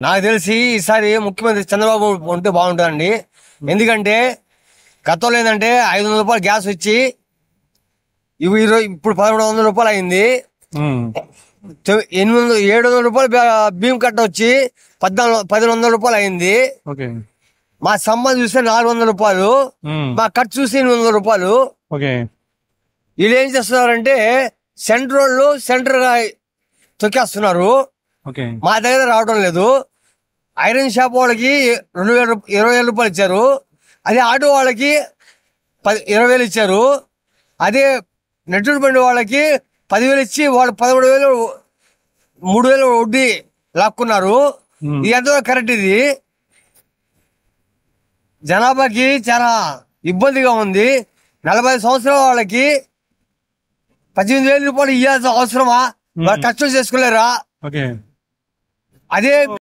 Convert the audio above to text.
నాకు తెలిసి ఈసారి ముఖ్యమంత్రి చంద్రబాబు ఉంటే బాగుంటుందండి. ఎందుకంటే గతంలో ఏంటంటే 500 రూపాయలు గ్యాస్ వచ్చి ఇప్పుడు 1100 రూపాయలు అయింది. 700 రూపాయలు బియ్యం కట్ట వచ్చి 1100 రూపాయలు అయింది. మా సంబంధం చూస్తే 400 రూపాయలు, మా ఖర్చు చూసి 800 రూపాయలు. వీళ్ళు ఏం చేస్తున్నారంటే సెంటర్ గా తొక్కేస్తున్నారు. మా దగ్గర రావడం లేదు. ఐరన్ షాప్ వాళ్ళకి 20,000 రూపాయలు ఇచ్చారు. అదే ఆటో వాళ్ళకి 20,000 ఇచ్చారు. అదే నెట్టూరు బండి వాళ్ళకి 10,000 ఇచ్చి వాళ్ళు 13,000 3,000 వడ్డీ లాక్కున్నారు. ఇది ఎంతవరకు కరెక్ట్? ఇది జనాభాకి చాలా ఇబ్బందిగా ఉంది. 40 సంవత్సరాల వాళ్ళకి 18,000 రూపాయలు ఇవ్వాల్సిన అవసరమా? వాళ్ళు కష్టం చేసుకోలేరా? అదే